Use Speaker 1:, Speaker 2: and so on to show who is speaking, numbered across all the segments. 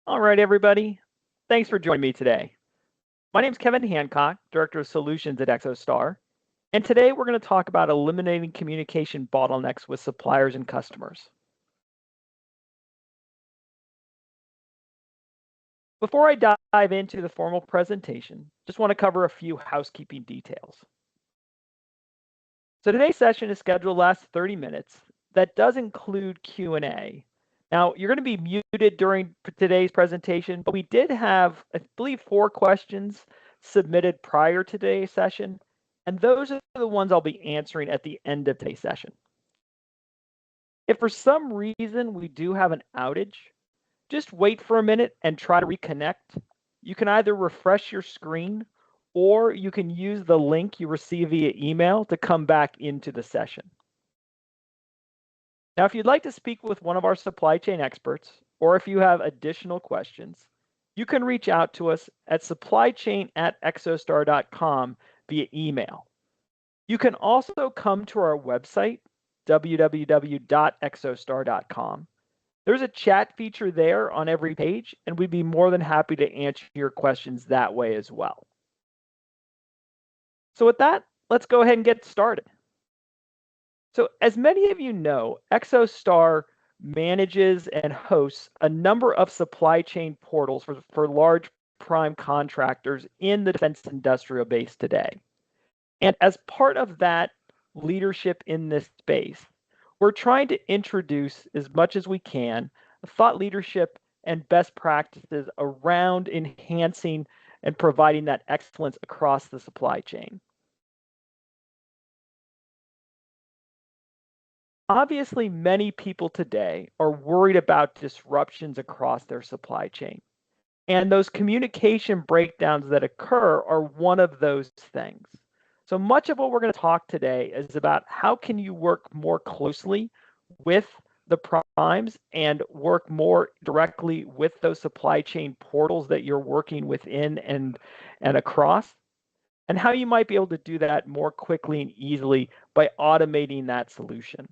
Speaker 1: All right, everybody. Thanks for joining me today. My name is Kevin Hancock, Director of Solutions at Exostar, and today we're going to talk about eliminating communication bottlenecks with suppliers and customers. Before I dive into the formal presentation, just want to cover a few housekeeping details. So today's session is scheduled to last 30 minutes. That does include Q&A. Now, you're going to be muted during today's presentation, but we did have, I believe, 4 questions submitted prior to today's session, and those are the ones I'll be answering at the end of today's session. If for some reason we do have an outage, just wait for a minute and try to reconnect. You can either refresh your screen or you can use the link you receive via email to come back into the session. Now, if you'd like to speak with one of our supply chain experts, or if you have additional questions, you can reach out to us at supplychain@exostar.com via email. You can also come to our website, www.exostar.com. There's a chat feature there on every page, and we'd be more than happy to answer your questions that way as well. So with that, let's go ahead and get started. So as many of you know, Exostar manages and hosts a number of supply chain portals for large prime contractors in the defense industrial base today. And as part of that leadership in this space, we're trying to introduce as much as we can thought leadership and best practices around enhancing and providing that excellence across the supply chain. Obviously, many people today are worried about disruptions across their supply chain. And those communication breakdowns that occur are one of those things. So much of what we're going to talk today is about how can you work more closely with the primes and work more directly with those supply chain portals that you're working within and across, and how you might be able to do that more quickly and easily by automating that solution.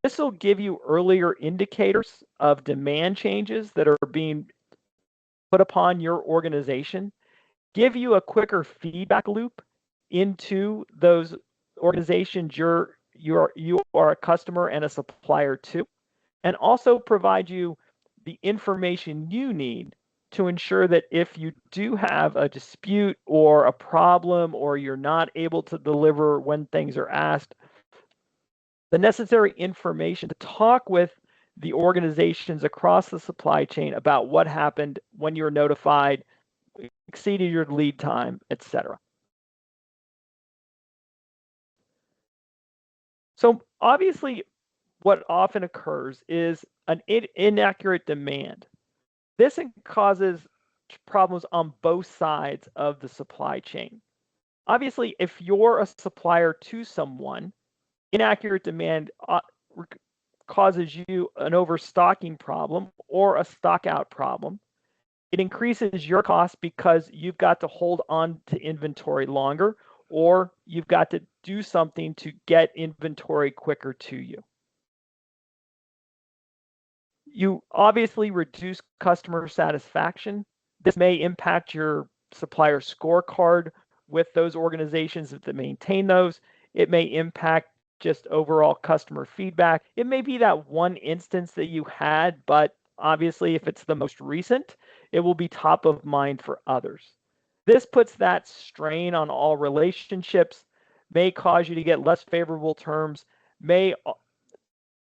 Speaker 1: This will give you earlier indicators of demand changes that are being put upon your organization, give you a quicker feedback loop into those organizations you are a customer and a supplier to, and also provide you the information you need to ensure that if you do have a dispute or a problem or you're not able to deliver when things are asked, the necessary information to talk with the organizations across the supply chain about what happened when you were notified, exceeded your lead time, etc. So obviously, what often occurs is an inaccurate demand. This causes problems on both sides of the supply chain. Obviously, if you're a supplier to someone, inaccurate demand causes you an overstocking problem or a stock out problem. It increases your cost because you've got to hold on to inventory longer, or you've got to do something to get inventory quicker to you. You obviously reduce customer satisfaction. This may impact your supplier scorecard with those organizations that maintain those. It may impact just overall customer feedback. It may be that one instance that you had, but obviously if it's the most recent, it will be top of mind for others. This puts that strain on all relationships, may cause you to get less favorable terms, may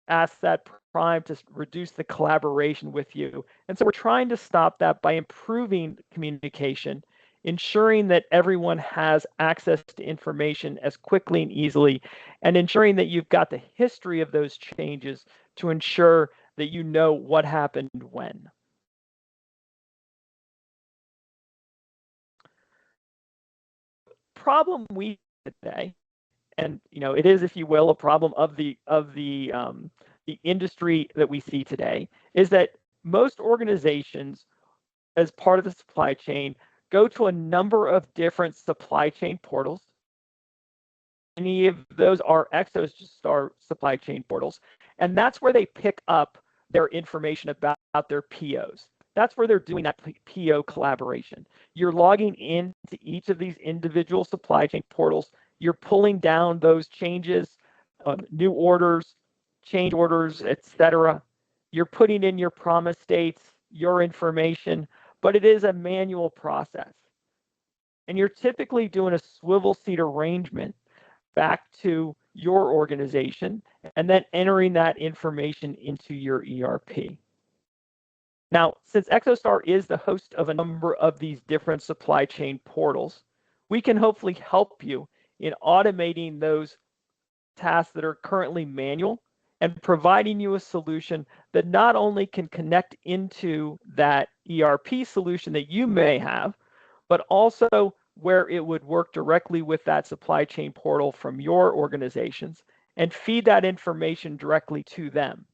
Speaker 1: ask that prime to reduce the collaboration with you. And so we're trying to stop that by improving communication, ensuring that everyone has access to information as quickly and easily, and ensuring that you've got the history of those changes to ensure that you know what happened when. Problem we today, and it is, if you will, a problem of the industry that we see today, is that most organizations, as part of the supply chain, go to a number of different supply chain portals. Many of those are Exostar supply chain portals, and that's where they pick up their information about their POs. That's where they're doing that PO collaboration. You're logging into each of these individual supply chain portals. You're pulling down those changes, new orders, change orders, etc. You're putting in your promise dates, your information, but it is a manual process. And you're typically doing a swivel seat arrangement back to your organization and then entering that information into your ERP. Now, since Exostar is the host of a number of these different supply chain portals, we can hopefully help you in automating those tasks that are currently manual and providing you a solution that not only can connect into that ERP solution that you may have, but also where it would work directly with that supply chain portal from your organizations and feed that information directly to them.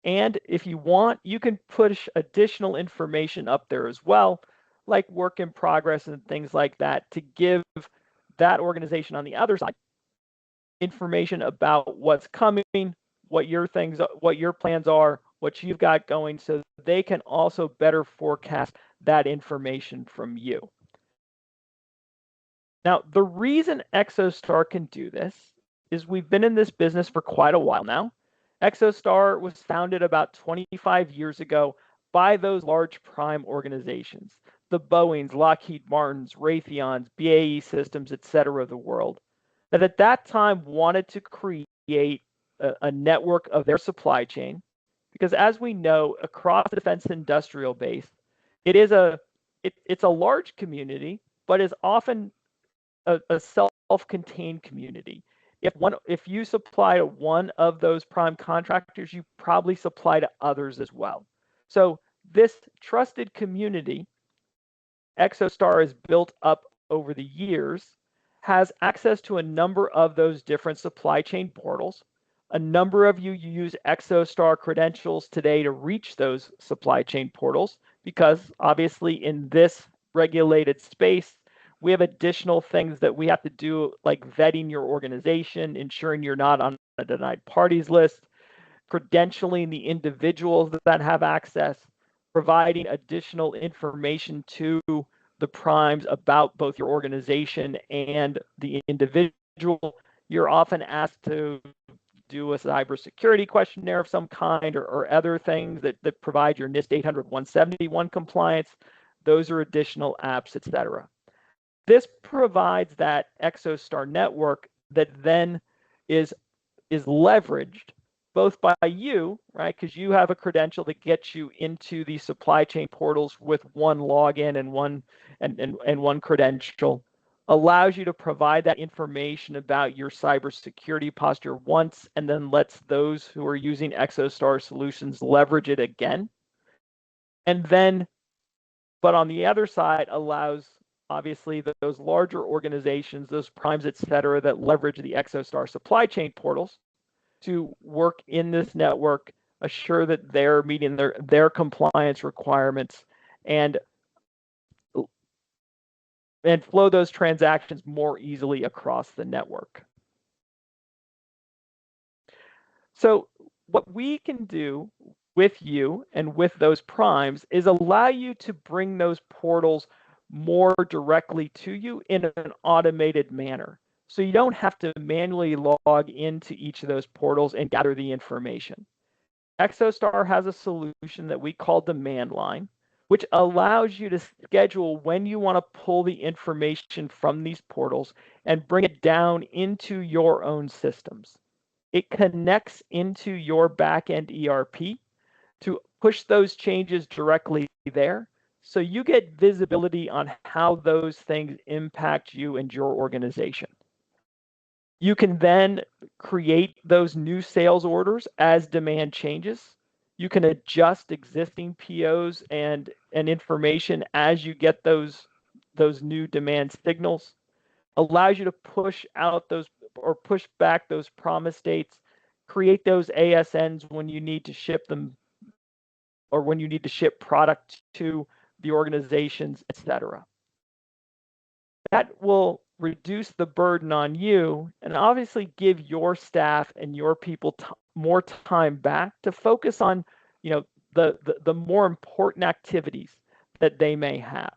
Speaker 1: And if you want, you can push additional information up there as well, like work in progress and things like that, to give that organization on the other side information about what's coming, what your plans are, what you've got going, so they can also better forecast that information from you. Now, the reason Exostar can do this is we've been in this business for quite a while now. Exostar was founded about 25 years ago by those large prime organizations, the Boeings, Lockheed Martins, Raytheons, BAE Systems, etc. of the world, that at that time wanted to create a network of their supply chain, because as we know, across the defense industrial base, it's a large community, but is often a self-contained community. If you supply to one of those prime contractors, you probably supply to others as well. So this trusted community Exostar has built up over the years has access to a number of those different supply chain portals. A number of you use Exostar credentials today to reach those supply chain portals because obviously in this regulated space, we have additional things that we have to do, like vetting your organization, ensuring you're not on a denied parties list, credentialing the individuals that have access, providing additional information to the primes about both your organization and the individual. You're often asked to do a cybersecurity questionnaire of some kind or other things that provide your NIST 800-171 compliance. Those are additional apps, etc. This provides that Exostar network that then is leveraged both by you, right? Because you have a credential that gets you into the supply chain portals with one login and one credential, allows you to provide that information about your cybersecurity posture once, and then lets those who are using Exostar solutions leverage it again. And then, but on the other side, allows obviously those larger organizations, those primes, et cetera, that leverage the Exostar supply chain portals to work in this network, assure that they're meeting their compliance requirements, and flow those transactions more easily across the network. So what we can do with you and with those primes is allow you to bring those portals more directly to you in an automated manner. So you don't have to manually log into each of those portals and gather the information. Exostar has a solution that we call Demand Line, which allows you to schedule when you want to pull the information from these portals and bring it down into your own systems. It connects into your backend ERP to push those changes directly there, so you get visibility on how those things impact you and your organization. You can then create those new sales orders as demand changes. You can adjust existing POs and information as you get those new demand signals. Allows you to push out those or push back those promise dates, create those ASNs when you need to ship them or when you need to ship product to the organizations, etc. That will reduce the burden on you and obviously give your staff and your people more time back to focus on, the more important activities that they may have.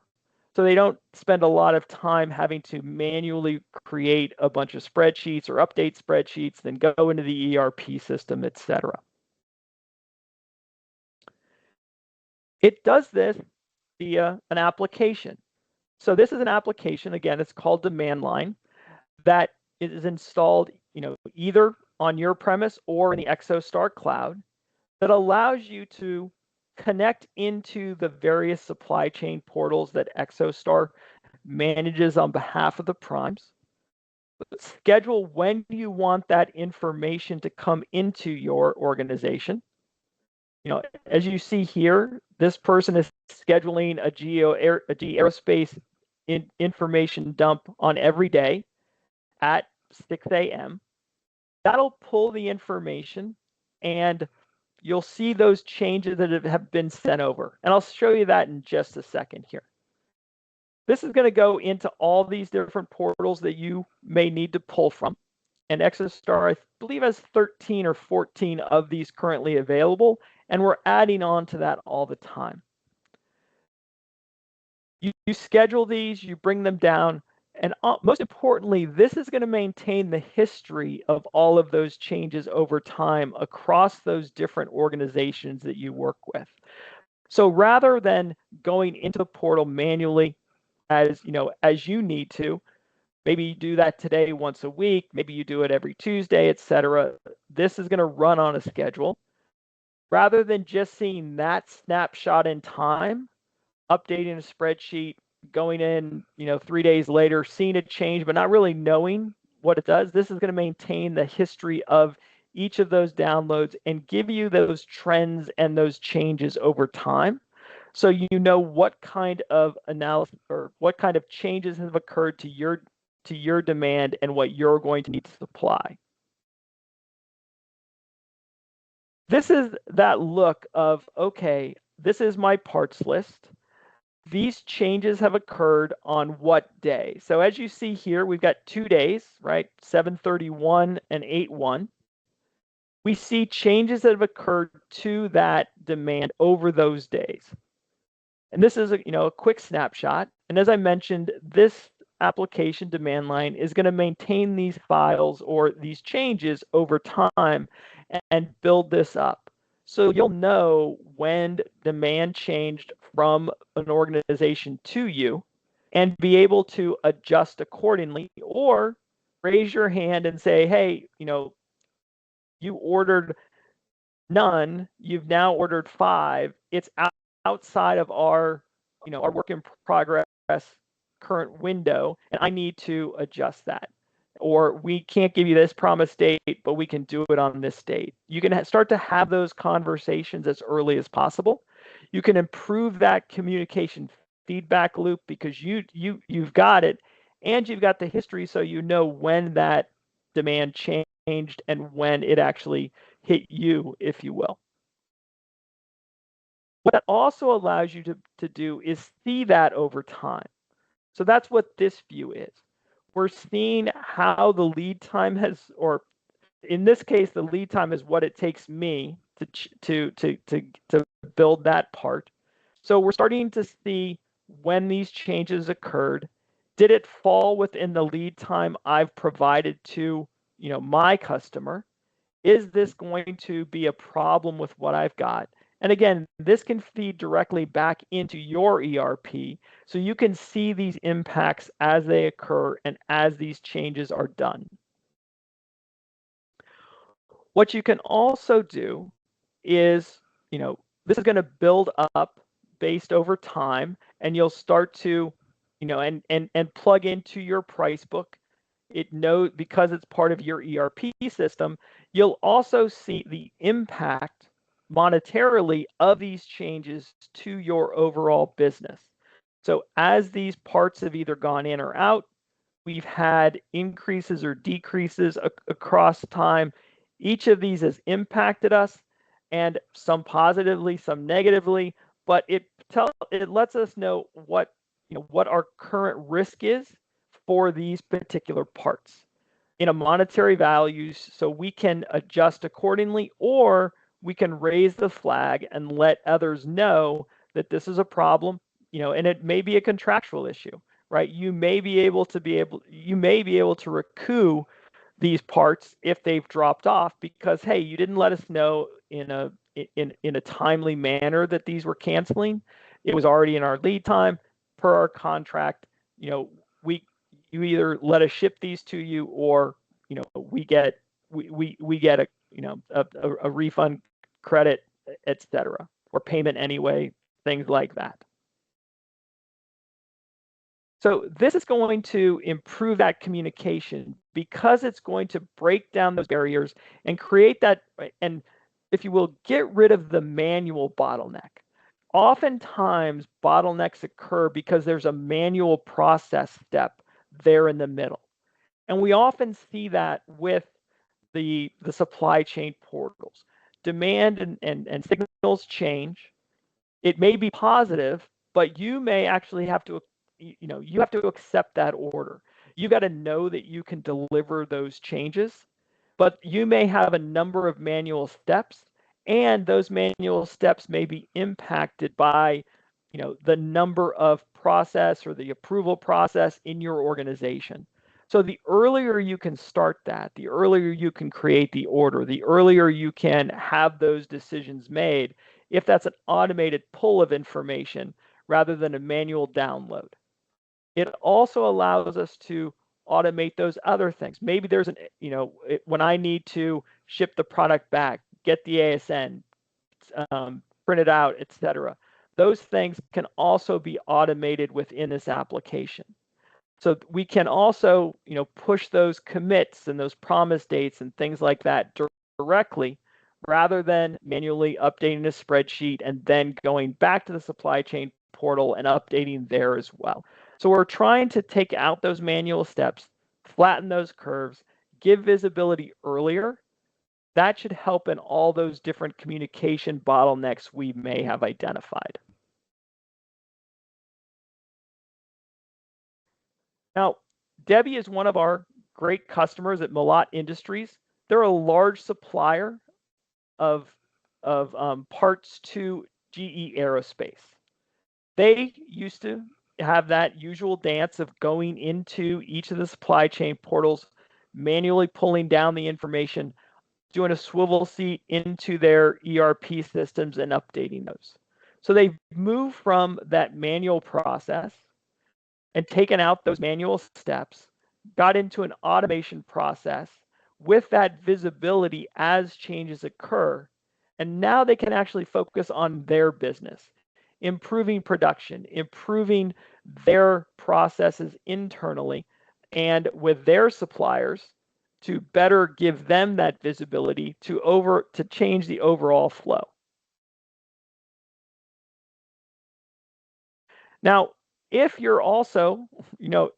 Speaker 1: So they don't spend a lot of time having to manually create a bunch of spreadsheets or update spreadsheets, then go into the ERP system, etc. It does this via an application. So this is an application, again, it's called Demand Line, that is installed, either on your premise or in the Exostar cloud, that allows you to connect into the various supply chain portals that Exostar manages on behalf of the primes. Schedule when you want that information to come into your organization. As you see here, this person is scheduling a aerospace information dump on every day at 6 a.m. That'll pull the information, and you'll see those changes that have been sent over. And I'll show you that in just a second here. This is going to go into all these different portals that you may need to pull from. And Exostar, I believe, has 13 or 14 of these currently available, and we're adding on to that all the time. You schedule these, you bring them down, and most importantly, this is going to maintain the history of all of those changes over time across those different organizations that you work with. So rather than going into the portal manually as you need to, maybe you do that today once a week, maybe you do it every Tuesday, etc. This is going to run on a schedule. Rather than just seeing that snapshot in time, updating a spreadsheet, going in, 3 days later, seeing a change, but not really knowing what it does, this is going to maintain the history of each of those downloads and give you those trends and those changes over time. So you know what kind of analysis or what kind of changes have occurred to your demand and what you're going to need to supply. This is that look of, okay, this is my parts list. These changes have occurred on what day? So as you see here, we've got 2 days, right? 7/31 and 8/1. We see changes that have occurred to that demand over those days. And this is a quick snapshot. And as I mentioned, this application Demand Line is going to maintain these files or these changes over time and build this up. So you'll know when demand changed from an organization to you and be able to adjust accordingly, or raise your hand and say, hey, you ordered none, you've now ordered 5. It's outside of our work in progress current window, and I need to adjust that. Or we can't give you this promised date, but we can do it on this date. You can start to have those conversations as early as possible. You can improve that communication feedback loop because you've got it, and you've got the history, so you know when that demand changed and when it actually hit you, if you will. What that also allows you to do is see that over time. So that's what this view is. We're seeing how the lead time has, or in this case, the lead time is what it takes me to build that part. So we're starting to see when these changes occurred. Did it fall within the lead time I've provided to my customer? Is this going to be a problem with what I've got? And again, this can feed directly back into your ERP, so you can see these impacts as they occur and as these changes are done. What you can also do is, this is going to build up based over time, and you'll start to, and plug into your price book. It knows, because it's part of your ERP system, you'll also see the impact monetarily of these changes to your overall business. So as these parts have either gone in or out, we've had increases or decreases across time. Each of these has impacted us, and some positively, some negatively, but it lets us know what our current risk is for these particular parts in a monetary values, so we can adjust accordingly, or we can raise the flag and let others know that this is a problem, and it may be a contractual issue, right? You may be able to recoup these parts if they've dropped off because, hey, you didn't let us know in a timely manner that these were canceling. It was already in our lead time per our contract. You either let us ship these to you, or we get a refund, credit, etc., or payment anyway, things like that. So this is going to improve that communication because it's going to break down those barriers and create that, and if you will, get rid of the manual bottleneck. Oftentimes, bottlenecks occur because there's a manual process step there in the middle. And we often see that with the supply chain portals. Demand and signals change. It may be positive, but you may actually have to, you have to accept that order. You got to know that you can deliver those changes, but you may have a number of manual steps, and those manual steps may be impacted by, the number of process or the approval process in your organization. So the earlier you can start that, the earlier you can create the order, the earlier you can have those decisions made, if that's an automated pull of information rather than a manual download. It also allows us to automate those other things. Maybe there's when I need to ship the product back, get the ASN, print it out, etc. Those things can also be automated within this application. So we can also, push those commits and those promise dates and things like that directly, rather than manually updating a spreadsheet and then going back to the supply chain portal and updating there as well. So we're trying to take out those manual steps, flatten those curves, give visibility earlier. That should help in all those different communication bottlenecks we may have identified. Now, Debbie is one of our great customers at Malat Industries. They're a large supplier of parts to GE Aerospace. They used to have that usual dance of going into each of the supply chain portals, manually pulling down the information, doing a swivel seat into their ERP systems and updating those. So they've moved from that manual process and taken out those manual steps, got into an automation process with that visibility as changes occur. And now they can actually focus on their business, improving production, improving their processes internally and with their suppliers to better give them that visibility to change the overall flow. Now, if you're also, so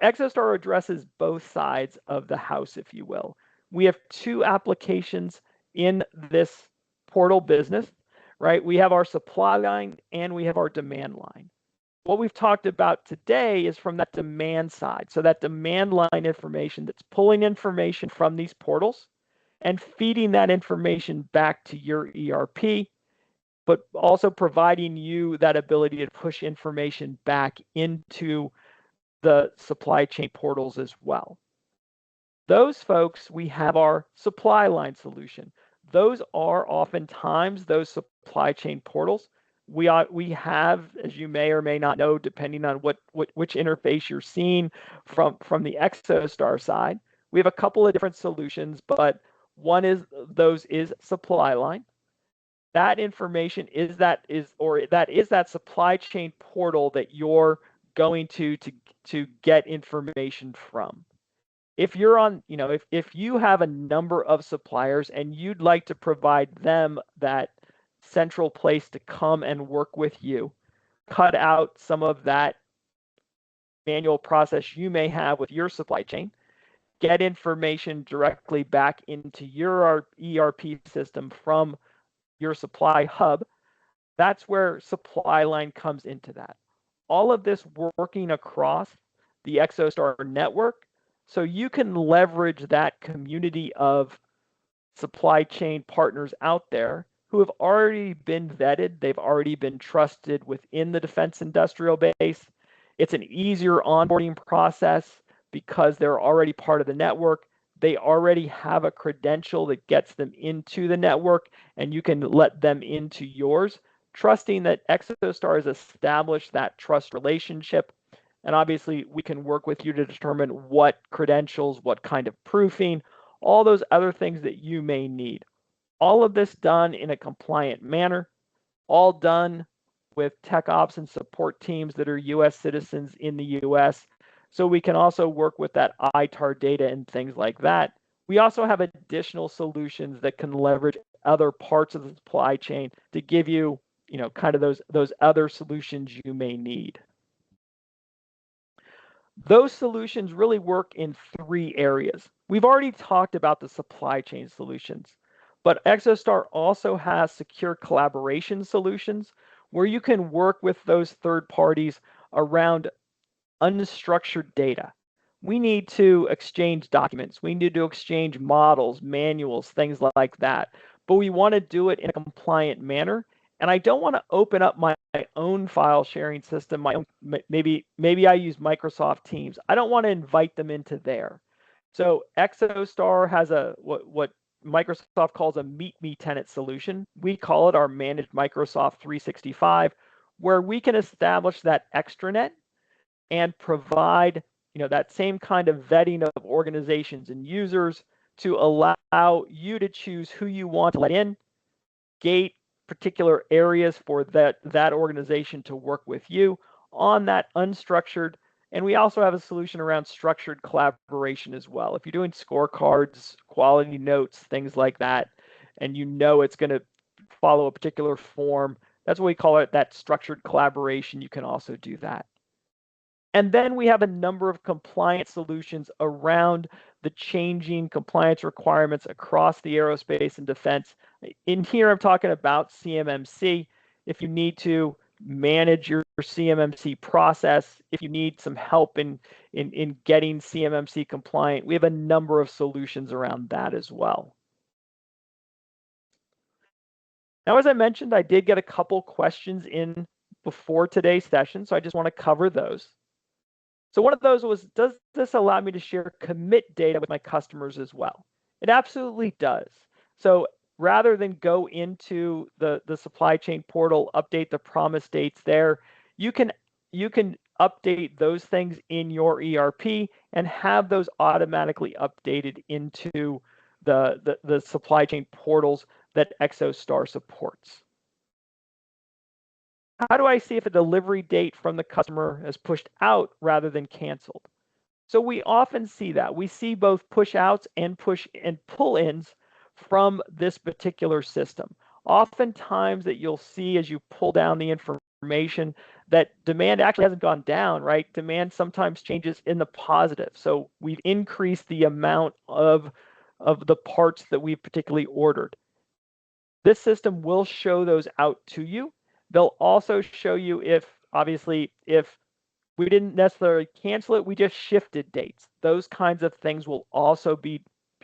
Speaker 1: Exostar addresses both sides of the house, if you will. We have two applications in this portal business, right? We have our supply line and we have our demand line. What we've talked about today is from that demand side. So that demand line information that's pulling information from these portals and feeding that information back to your ERP, but also providing you that ability to push information back into the supply chain portals as well. Those folks, we have our supply line solution. Those are oftentimes those supply chain portals. We have, as you may or may not know, depending on which interface you're seeing from the Exostar side, we have a couple of different solutions, but one is supply line. That information is that supply chain portal that you're going to get information from. If you're on, if you have a number of suppliers and you'd like to provide them that central place to come and work with you, cut out some of that manual process you may have with your supply chain, get information directly back into your ERP system from your supply hub, that's where supply line comes into that. All of this working across the Exostar network, so you can leverage that community of supply chain partners out there who have already been vetted. They've already been trusted within the defense industrial base. It's an easier onboarding process because they're already part of the network. They already have a credential that gets them into the network, and you can let them into yours, trusting that Exostar has established that trust relationship. And obviously, we can work with you to determine what credentials, what kind of proofing, all those other things that you may need. All of this done in a compliant manner, all done with tech ops and support teams that are US citizens in the US. So we can also work with that ITAR data and things like that. We also have additional solutions that can leverage other parts of the supply chain to give you, kind of those other solutions you may need. Those solutions really work in 3 areas. We've already talked about the supply chain solutions, but Exostar also has secure collaboration solutions where you can work with those third parties around unstructured data. We need to exchange documents. We need to exchange models, manuals, things like that. But we want to do it in a compliant manner. And I don't want to open up my own file sharing system. Maybe I use Microsoft Teams. I don't want to invite them into there. So Exostar has what Microsoft calls a Meet Me tenant solution. We call it our managed Microsoft 365, where we can establish that extranet and provide that same kind of vetting of organizations and users to allow you to choose who you want to let in, gate particular areas for that organization to work with you on that unstructured. And we also have a solution around structured collaboration as well. If you're doing scorecards, quality notes, things like that, and it's going to follow a particular form, that's what we call it, that structured collaboration. You can also do that. And then we have a number of compliance solutions around the changing compliance requirements across the aerospace and defense. In here, I'm talking about CMMC. If you need to manage your CMMC process, if you need some help in getting CMMC compliant, we have a number of solutions around that as well. Now, as I mentioned, I did get a couple questions in before today's session, so I just want to cover those. So one of those was, does this allow me to share commit data with my customers as well? It absolutely does. So rather than go into the supply chain portal, update the promise dates there, you can update those things in your ERP and have those automatically updated into the supply chain portals that Exostar supports. How do I see if a delivery date from the customer is pushed out rather than canceled? So we often see that. We see both push outs and pull ins from this particular system. Oftentimes that you'll see as you pull down the information that demand actually hasn't gone down, right? Demand sometimes changes in the positive. So we've increased the amount of the parts that we've particularly ordered. This system will show those out to you. They'll also show you if we didn't necessarily cancel it, we just shifted dates. Those kinds of things will also be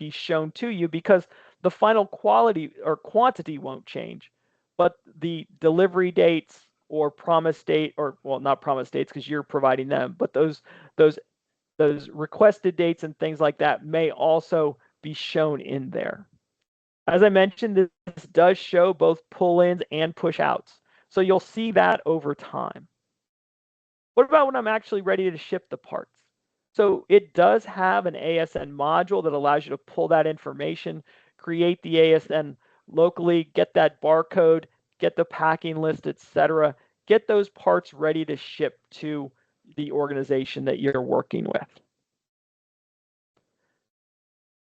Speaker 1: shown to you because the final quality or quantity won't change, but the delivery dates or promise date, or well, not promise dates because you're providing them, but those requested dates and things like that may also be shown in there. As I mentioned, this does show both pull-ins and push-outs. So you'll see that over time. What about when I'm actually ready to ship the parts? So it does have an ASN module that allows you to pull that information, create the ASN locally, get that barcode, get the packing list, etc. Get those parts ready to ship to the organization that you're working with.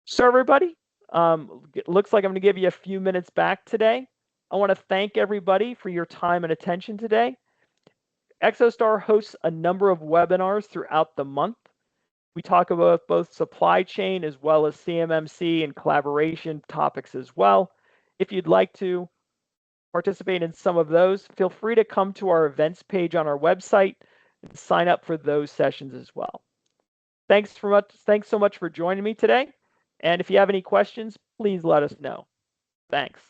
Speaker 1: So everybody, it looks like I'm going to give you a few minutes back today. I want to thank everybody for your time and attention today. Exostar hosts a number of webinars throughout the month. We talk about both supply chain as well as CMMC and collaboration topics as well. If you'd like to participate in some of those, feel free to come to our events page on our website and sign up for those sessions as well. Thanks so much for joining me today. And if you have any questions, please let us know. Thanks.